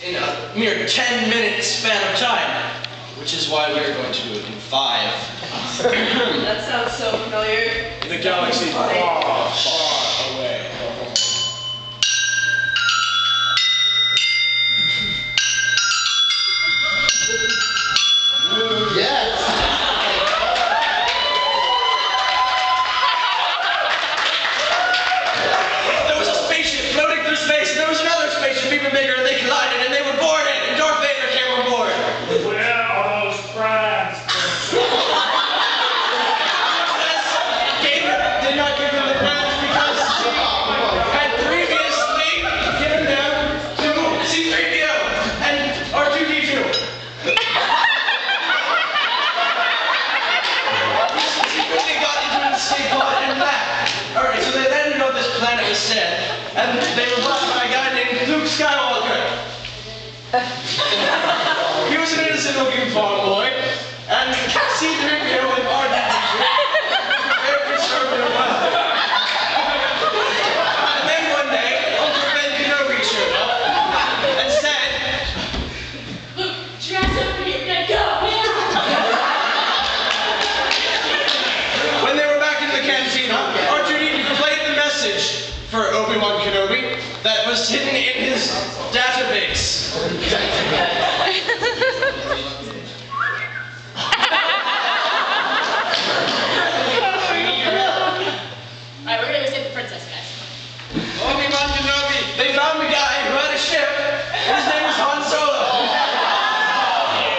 in a mere 10-minute span of time, which is why we are going to do it in 5. That sounds so familiar. In the galaxy far, far away. Yes! There was a spaceship floating through space, and there was another spaceship even bigger, and they collided, and they were boarded, and Darth Vader came on board. Where are those friends? Gabriel did not give them the plans because she had previously given them to C-3PO and R2-D2. They got into an escape pod and left. Alright, so they landed on this planet instead, and they were brought by a guy named Luke Skywalker. He was an innocent looking farm boy, and C-3PO and R2-D2 very conservative weapon. And then one day, Uncle Ben Kenobi showed up and said, Luke, dress up and you're gonna go. when they were back in the cantina, R2-D2 played the message for Obi-Wan Kenobi that was hidden in his database. Alright, we're gonna go save the princess, guys. Obi-Wan Kenobi, they found a guy who had a ship. His name was Han Solo.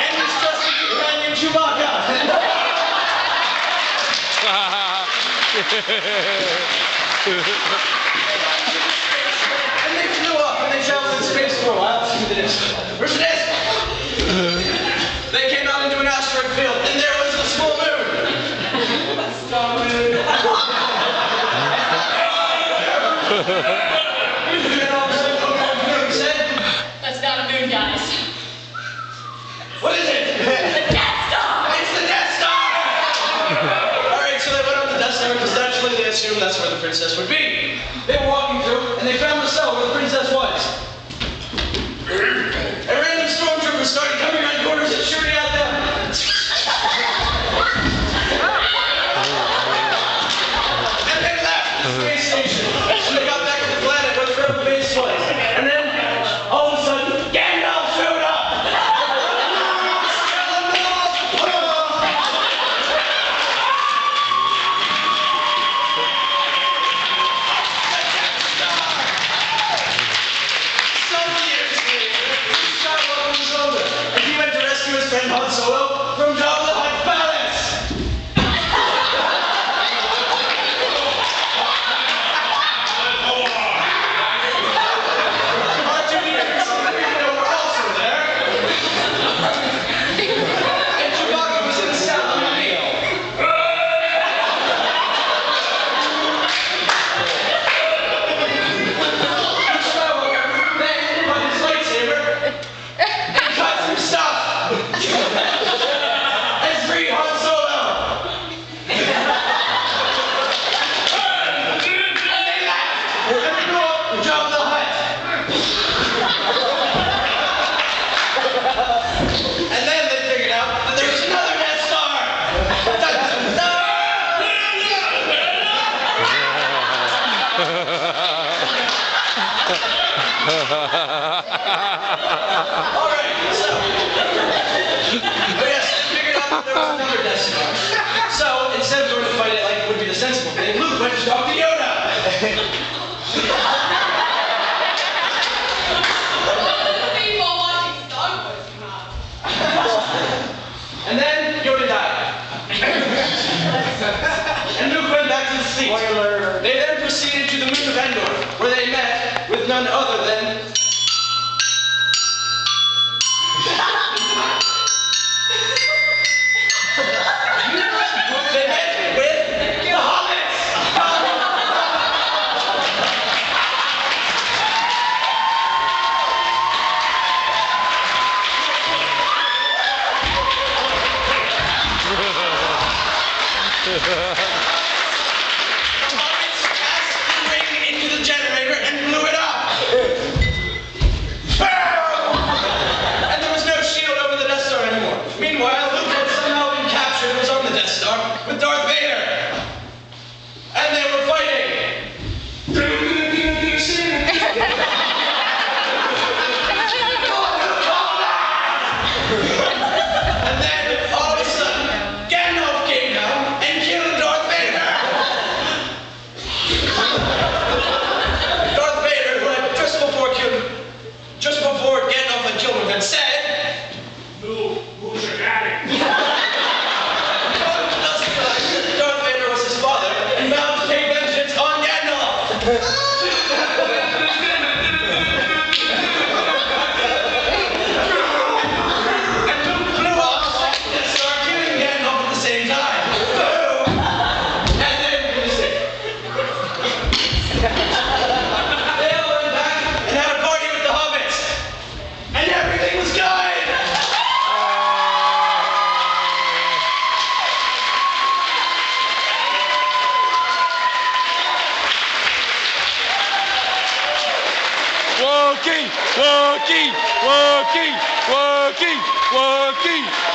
And his trusted companion Chewbacca. And they flew up and they traveled in space for a while. Let's see what it is. Where's it is? They came out into an asteroid field and there was the full moon. And all of a sudden, Obi-Wan Kenobi said, That's not a moon, guys. what is it? The Death Star! It's the Death Star! Alright, so they went on the Death Star because naturally they assumed that's where the princess would be. They were walking through and they found the cell where the princess was. And random stormtroopers started coming around corners and shooting at them. And they left the space station. And they got back to the planet where the rebel base was. And then, all of a sudden, Gandalf showed up! Some years later, Skywalker was older, and he went to rescue his friend Han Solo from Jabba the Hutt's palace. R2-D2 and C-3PO were also there. And Chewbacca was in the sound of the meal. Luke Skywalker then got his lightsaber and cut some stuff and freed Han Solo. And they left and blew up Jabba the Hutt. And then they figured out that there was another Death Star. Dun, dun, dun. Alright, so yes, they figured out that there was another Death Star. So instead of going to fight it like it would be the sensible thing, Luke went to talk to Yoda. People watching Star Wars, And then Yoda died. And Luke went back to the seat. They then proceeded to the moon of Endor, where they met with none other than they met with the Hobbits. Ring into the generator and blew it up. Boom! the children had said, Who's your daddy? Darth Vader was his father and vowed to take vengeance on Gandalf. Wookie, Wookie, Wookie, Wookie, Wookie.